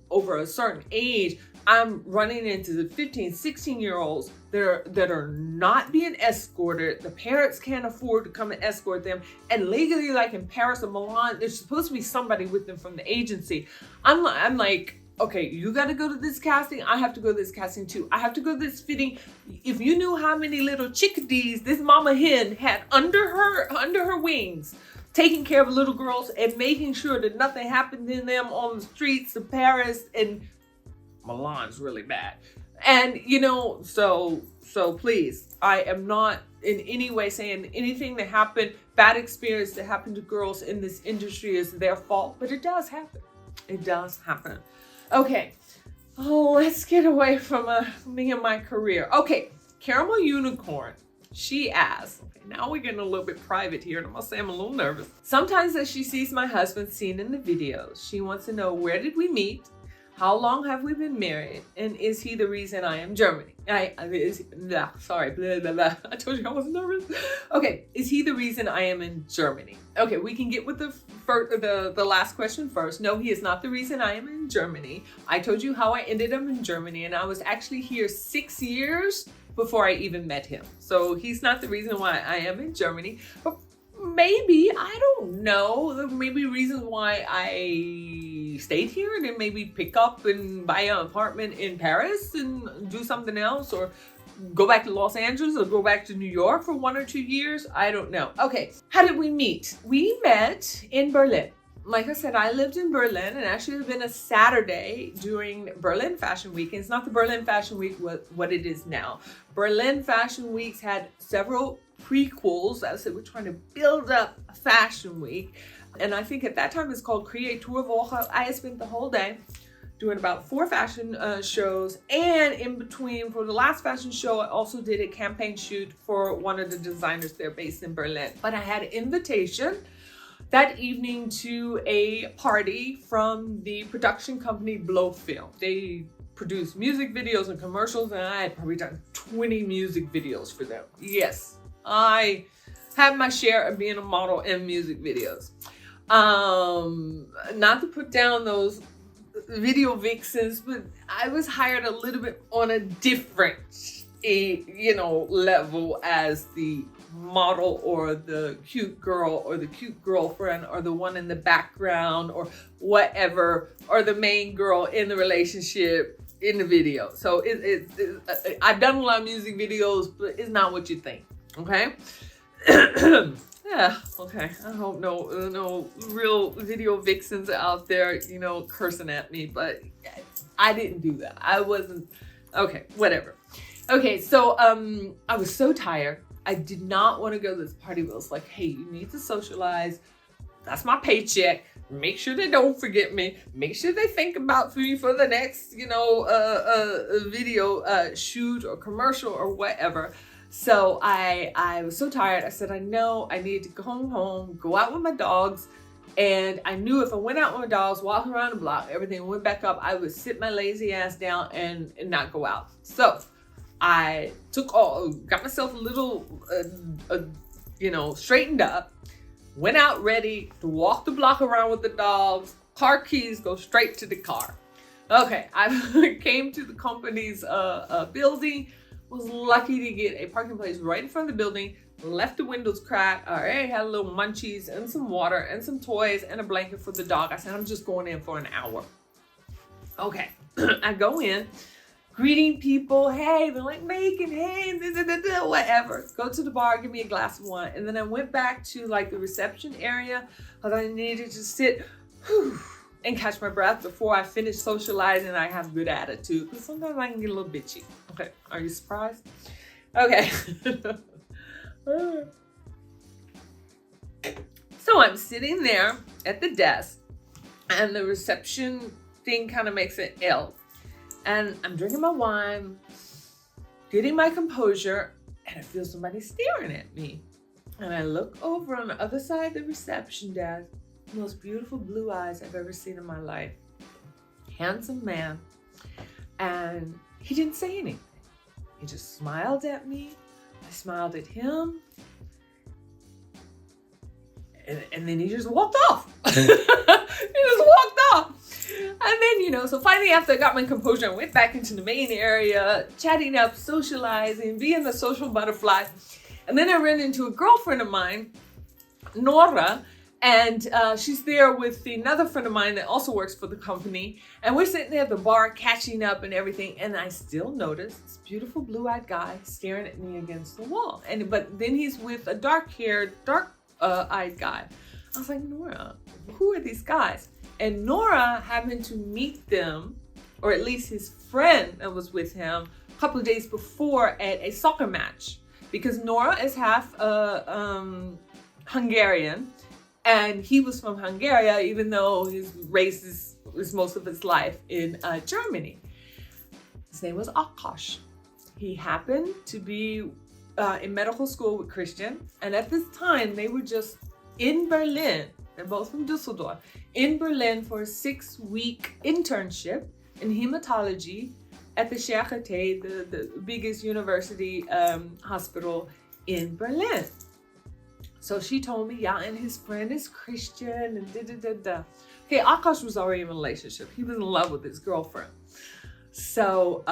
over a certain age, I'm running into the 15, 16-year-olds that are not being escorted. The parents can't afford to come and escort them. And legally, like in Paris or Milan, there's supposed to be somebody with them from the agency. I'm like, okay, you got to go to this casting. I have to go to this casting too. I have to go to this fitting. If you knew how many little chickadees this mama hen had under her wings, taking care of little girls and making sure that nothing happened to them on the streets of Paris, and Milan's really bad. And so please, I am not in any way saying anything that happened, bad experience that happened to girls in this industry is their fault, but it does happen. It does happen. Okay, let's get away from me and my career. Okay, Caramel Unicorn, she asks, okay, now we're getting a little bit private here, and I must say I'm a little nervous. Sometimes as she sees my husband seen in the videos, she wants to know, where did we meet? How long have we been married? And is he the reason I am Germany? Sorry, blah, blah, blah. I told you I was nervous. Okay, is he the reason I am in Germany? Okay, we can get with the last question first. No, he is not the reason I am in Germany. I told you how I ended up in Germany, and I was actually here 6 years before I even met him. So he's not the reason why I am in Germany. But maybe, I don't know, there may be reasons why I stayed here, and then maybe pick up and buy an apartment in Paris and do something else, or go back to Los Angeles, or go back to New York for 1 or 2 years. I don't know. Okay, how did we meet? We met in Berlin. Like I said, I lived in Berlin, and actually it's been a Saturday during Berlin Fashion Week. And it's not the Berlin Fashion Week what it is now. Berlin Fashion Weeks had several prequels. I said, we're trying to build up a Fashion Week. And I think at that time it's called Creatorwoche. I spent the whole day doing about 4 fashion shows. And in between, for the last fashion show, I also did a campaign shoot for one of the designers there based in Berlin. But I had an invitation that evening to a party from the production company Blow Film. They produce music videos and commercials, and I had probably done 20 music videos for them. Yes, I had my share of being a model in music videos. Not to put down those video vixens, but I was hired a little bit on a different, level as the model, or the cute girl, or the cute girlfriend, or the one in the background, or whatever, or the main girl in the relationship in the video. So I've done a lot of music videos, but it's not what you think. Okay. Yeah, okay. I hope no real video vixens out there, cursing at me, but I didn't do that. I wasn't. Okay, whatever. Okay, so I was so tired. I did not want to go to this party. It was like, hey, you need to socialize. That's my paycheck. Make sure they don't forget me. Make sure they think about me for the next, video shoot or commercial or whatever. So I was so tired. I said, I know I need to go home, go out with my dogs. And I knew if I went out with my dogs, walking around the block, everything went back up, I would sit my lazy ass down and not go out. So I got myself a little, straightened up, went out ready to walk the block around with the dogs, car keys, go straight to the car. Okay, I came to the company's building, was lucky to get a parking place right in front of the building, left the windows cracked. I already had a little munchies and some water and some toys and a blanket for the dog. I said, I'm just going in for an hour. Okay, I go in, greeting people, hey, they're like, Megan, hey, whatever. Go to the bar, give me a glass of wine. And then I went back to like the reception area because I needed to sit and catch my breath before I finish socializing. I have good attitude because sometimes I can get a little bitchy. Okay, are you surprised? Okay. So I'm sitting there at the desk and the reception thing kind of makes an L. And I'm drinking my wine, getting my composure, and I feel somebody staring at me. And I look over on the other side of the reception desk, most beautiful blue eyes I've ever seen in my life. Handsome man. And he didn't say anything. He just smiled at me. I smiled at him. And then he just walked off. He just walked off. And then, so finally after I got my composure, I went back into the main area, chatting up, socializing, being the social butterfly. And then I ran into a girlfriend of mine, Nora, and she's there with another friend of mine that also works for the company. And we're sitting there at the bar catching up and everything. And I still notice this beautiful blue-eyed guy staring at me against the wall. But then he's with a dark-haired, dark-eyed guy. I was like, Nora, who are these guys? And Nora happened to meet them, or at least his friend that was with him, a couple of days before at a soccer match. Because Nora is half Hungarian, and he was from Hungary, even though his race is most of his life in Germany. His name was Akash. He happened to be in medical school with Christian, and at this time they were just in Berlin. They're both from Düsseldorf, in Berlin for a 6-week internship in hematology at the Charité, the biggest university hospital in Berlin. So she told me, yeah, and his friend is Christian, and da-da-da-da. Okay, Akash was already in a relationship. He was in love with his girlfriend. So,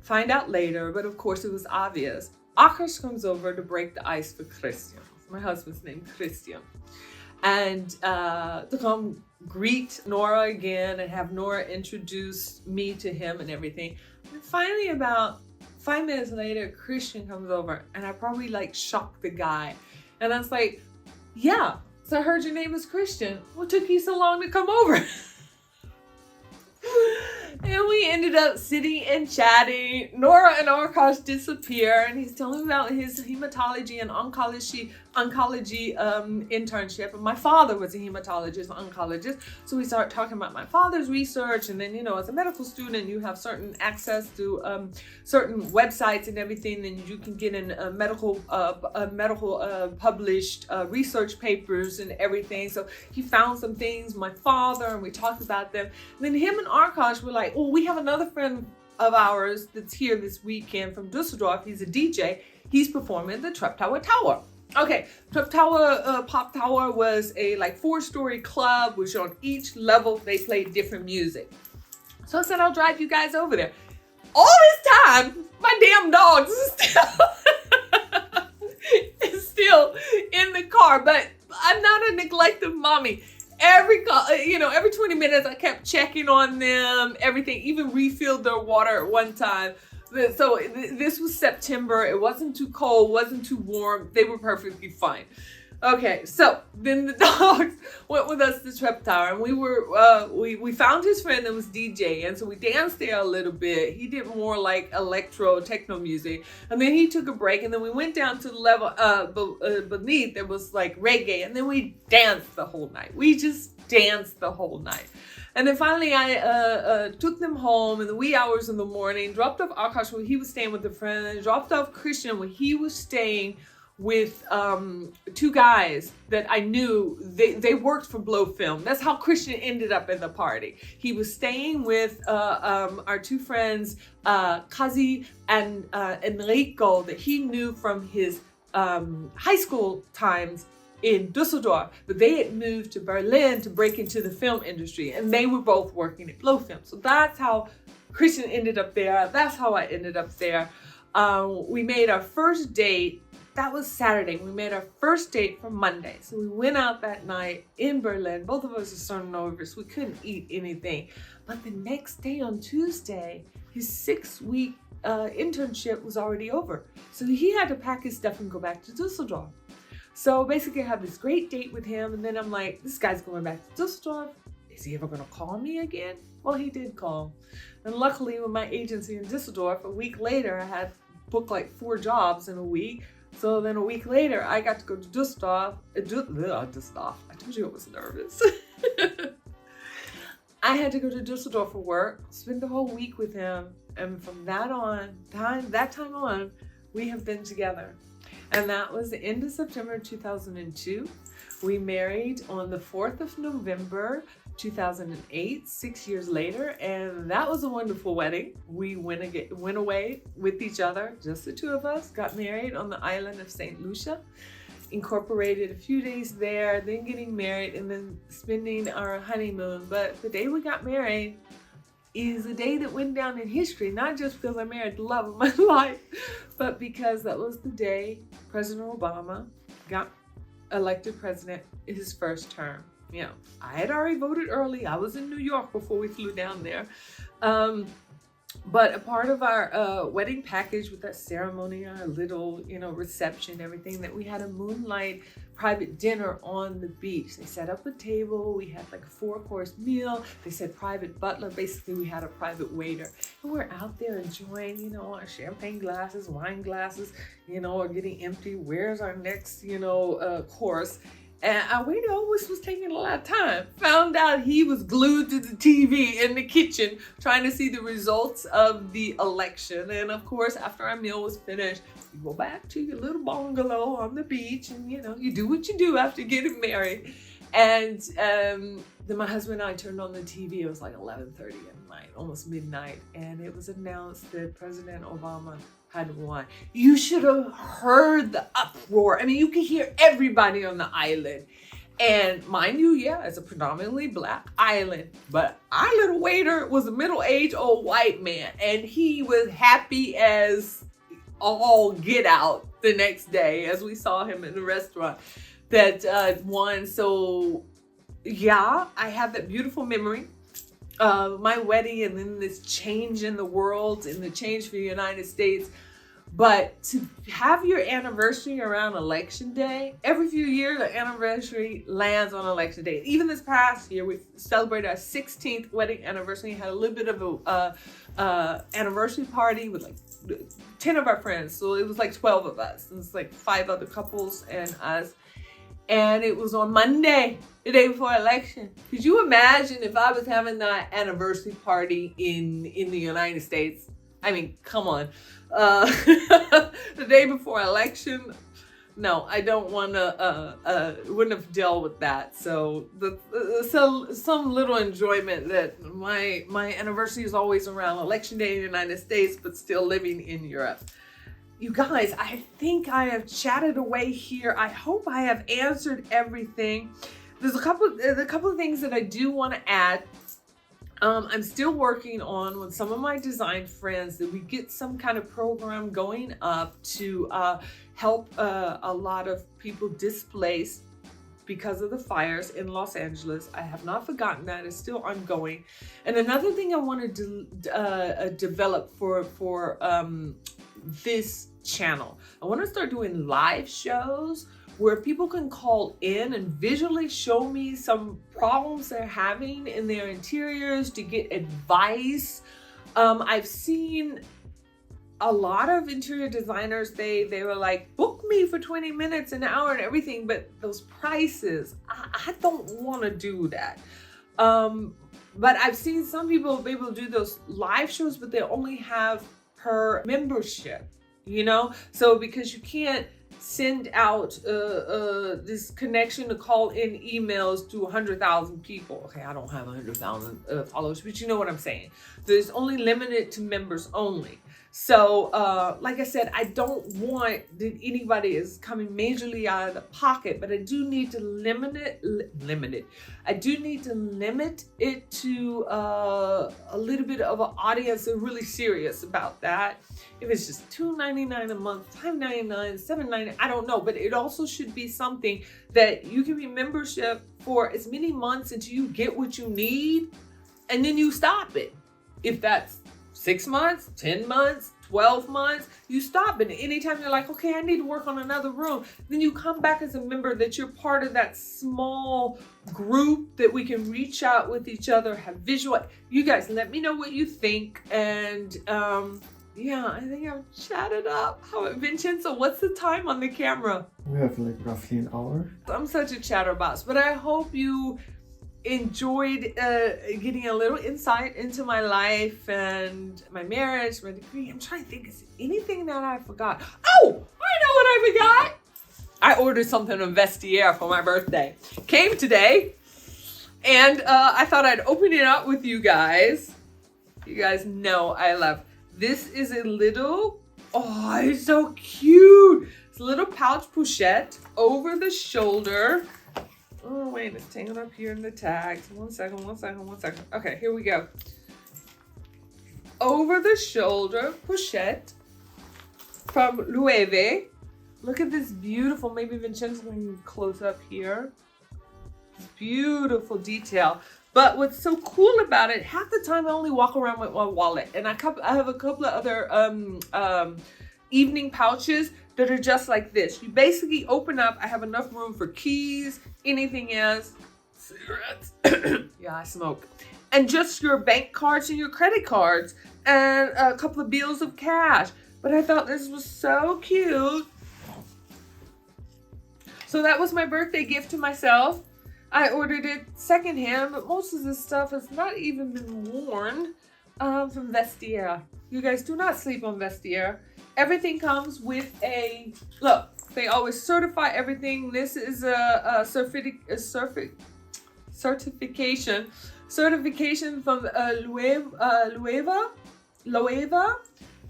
find out later, but of course it was obvious. Akash comes over to break the ice for Christian. My husband's name Christian. And to come greet Nora again and have Nora introduce me to him and everything. And finally, about 5 minutes later, Christian comes over, and I probably shocked the guy. And I was like, yeah, so I heard your name is Christian. What took you so long to come over? And we ended up sitting and chatting. Nora and Akash disappear, and he's telling me about his hematology and oncology internship. And my father was a hematologist, oncologist. So we started talking about my father's research. And then, as a medical student, you have certain access to certain websites and everything. And you can get in medical published research papers and everything. So he found some things, my father, and we talked about them. And then him and Akash were like, oh, we have another friend of ours that's here this weekend from Düsseldorf. He's a DJ. He's performing at the Treptower Tower. Okay, Treptower Pop Tower was a 4-story club, which on each level they played different music. So I said, I'll drive you guys over there. All this time, my damn dogs is still in the car, but I'm not a neglective mommy. Every 20 minutes I kept checking on them, everything, even refilled their water at one time. So this was September. It wasn't too cold, wasn't too warm. They were perfectly fine. Okay, so then the dogs went with us to Trep Tower, and we found his friend that was DJ, and so we danced there a little bit. He did more electro techno music, and then he took a break, and then we went down to the level beneath. There was reggae, and then we danced the whole night. We just danced the whole night. And then finally I took them home in the wee hours of the morning, dropped off Akash when he was staying with a friend, and dropped off Christian when he was staying with 2 guys that I knew. They worked for Blow Film. That's how Christian ended up in the party. He was staying with our 2 friends, Kazi and Enrico, that he knew from his high school times in Düsseldorf, but they had moved to Berlin to break into the film industry, and they were both working at Blow Film. So that's how Christian ended up there. That's how I ended up there. We made our first date. That was Saturday. We made our first date for Monday. So we went out that night in Berlin. Both of us are so nervous. We couldn't eat anything. But the next day on Tuesday, his 6-week internship was already over. So he had to pack his stuff and go back to Düsseldorf. So basically I had this great date with him, and then I'm like, this guy's going back to Düsseldorf. Is he ever going to call me again? Well, he did call. And luckily with my agency in Düsseldorf, a week later, I had booked 4 jobs in a week. So then a week later, I got to go to Düsseldorf. Düsseldorf. I told you I was nervous. I had to go to Düsseldorf for work, spend the whole week with him. And from that time on, we have been together. And that was the end of September 2002. We married on the 4th of November, 2008, 6 years later, and that was a wonderful wedding. We went away with each other, just the two of us, got married on the island of St. Lucia, incorporated a few days there, then getting married, and then spending our honeymoon. But the day we got married is a day that went down in history, not just because I married the love of my life, but because that was the day President Obama got elected president in his first term. You know, I had already voted early. I was in New York before we flew down there. But a part of our wedding package with that ceremony, our little, reception, everything, that we had a moonlight private dinner on the beach. They set up a table. We had like a 4-course meal. They said private butler. Basically, we had a private waiter. And we're out there enjoying, our champagne glasses, wine glasses, are getting empty. Where's our next, course? And our waiter always was taking a lot of time. Found out he was glued to the TV in the kitchen trying to see the results of the election. And of course, after our meal was finished, you go back to your little bungalow on the beach and, you do what you do after getting married. And then my husband and I turned on the TV. It was like 11:30 at night, almost midnight. And it was announced that President Obama had won. You should have heard the uproar. I mean, you could hear everybody on the island. And mind you, it's a predominantly Black island, but our little waiter was a middle-aged old white man, and he was happy as all get out the next day as we saw him in the restaurant that won. So I have that beautiful memory of my wedding and then this change in the world and the change for the United States. But to have your anniversary around election day, every few years, the anniversary lands on election day. Even this past year, we celebrated our 16th wedding anniversary. Had a little bit of a anniversary party with like 10 of our friends. So it was like 12 of us. And it's like 5 other couples and us. And it was on Monday, the day before election. Could you imagine if I was having that anniversary party in the United States? I mean, come on. The day before election, no, I don't want to, wouldn't have dealt with that. So some little enjoyment that my anniversary is always around election day in the United States, but still living in Europe. You guys, I think I have chatted away here. I hope I have answered everything. There's a couple of things that I do want to add. I'm still working on with some of my design friends that we get some kind of program going up to help a lot of people displaced because of the fires in Los Angeles. I have not forgotten that. It's still ongoing. And another thing I want to develop for this channel, I want to start doing live shows where people can call in and visually show me some problems they're having in their interiors to get advice. I've seen a lot of interior designers, they were like, book me for 20 minutes, an hour and everything, but those prices, I don't want to do that. But I've seen some people be able to do those live shows, but they only have per membership, So because you can't send out this connection to call in emails to 100,000 people. Okay, I don't have 100,000 followers, but you know what I'm saying. There's only limited to members only. So, like I said, I don't want that anybody is coming majorly out of the pocket, but I do need to limit it. I do need to limit it to a little bit of an audience that's really serious about that. If it's just $2.99 a month, $5.99, $7.99, I don't know, but it also should be something that you can be membership for as many months until you get what you need, and then you stop it. If that's 6 months, 10 months, 12 months, you stop it. Anytime you're like, okay, I need to work on another room, then you come back as a member, that you're part of that small group that we can reach out with each other, have visual. You guys, let me know what you think. And I think I've chatted up. Vincenzo, what's the time on the camera? We have like roughly an hour. I'm such a chatterbox, but I hope you enjoyed getting a little insight into my life and my marriage, my degree. I'm trying to think, is there anything that I forgot? Oh, I know what I forgot. I ordered something on Vestiaire for my birthday. Came today, and I thought I'd open it up with you guys. You guys know I love. This is a little, oh, it's so cute. It's a little pouch pochette over the shoulder. Oh, wait, it's tangled up here in the tags. One second. Okay, here we go. Over the shoulder pochette from Loewe. Look at this beautiful, maybe Vincenzo can close up here. Beautiful detail. But what's so cool about it, half the time I only walk around with my wallet. And I have a couple of other evening pouches that are just like this. You basically open up, I have enough room for keys, anything else, cigarettes. Yeah, I smoke. And just your bank cards and your credit cards and a couple of bills of cash. But I thought this was so cute. So that was my birthday gift to myself. I ordered it secondhand, but most of this stuff has not even been worn from Vestiaire. You guys do not sleep on Vestiaire. Everything comes with a, look, they always certify everything. This is a certification from Loewe.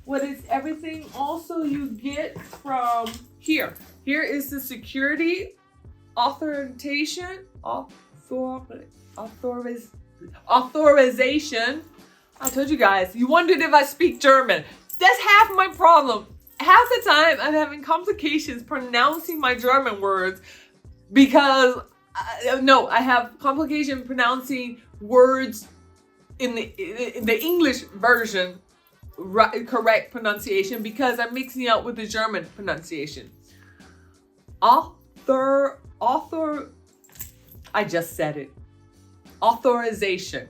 What is everything also you get from here. Here is the security authorization. I told you guys, you wondered if I speak German. That's half my problem. Half the time I'm having complications pronouncing my German words because, I have complication pronouncing words in the English version, correct pronunciation, because I'm mixing out with the German pronunciation. I just said it. Authorization.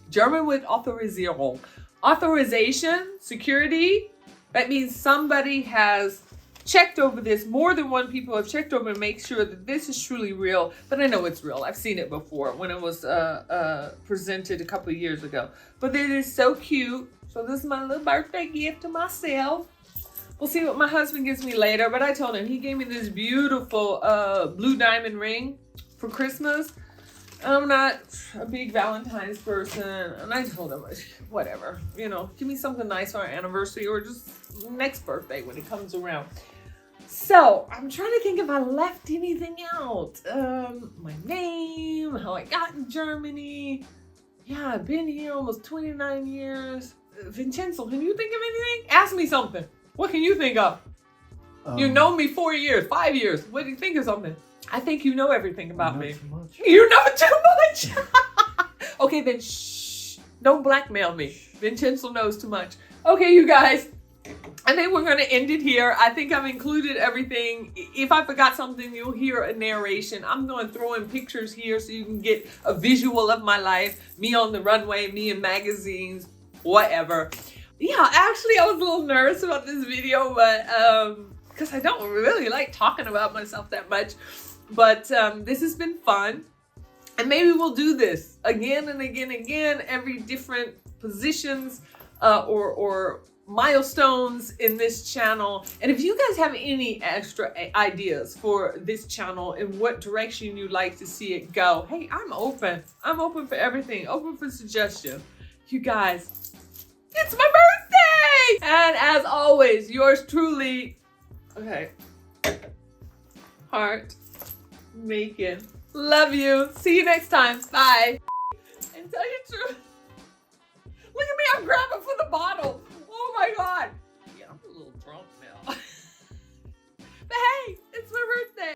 German with Autorisierung. Authorization, security, that means somebody has checked over this. More than one people have checked over and make sure that this is truly real. But I know it's real. I've seen it before when it was presented a couple of years ago. But it is so cute. So this is my little birthday gift to myself. We'll see what my husband gives me later. But I told him, he gave me this beautiful blue diamond ring for Christmas. I'm not a big Valentine's person, and I told him, whatever, give me something nice for our anniversary or just next birthday when it comes around. So I'm trying to think if I left anything out. My name, how I got in Germany. Yeah, I've been here almost 29 years. Vincenzo, can you think of anything? Ask me something. What can you think of? You know me 4 years, 5 years. What do you think of something? I think you know everything about me. Too much. You know too much. Okay, then shh. Don't blackmail me. Vincenzo knows too much. Okay, you guys. I think we're going to end it here. I think I've included everything. If I forgot something, you'll hear a narration. I'm going to throw in pictures here so you can get a visual of my life. Me on the runway, me in magazines, whatever. Yeah, actually, I was a little nervous about this video, but because I don't really like talking about myself that much. But this has been fun. And maybe we'll do this again and again, every different positions or milestones in this channel. And if you guys have any extra ideas for this channel and what direction you'd like to see it go, hey, I'm open. I'm open for everything. Open for suggestion. You guys, it's my birthday! And as always, yours truly, okay, heart making. Love you. See you next time. Bye. And tell you the truth. Look at me, I'm grabbing for the bottle. Oh my God. Yeah, I'm a little drunk now. But hey, it's my birthday.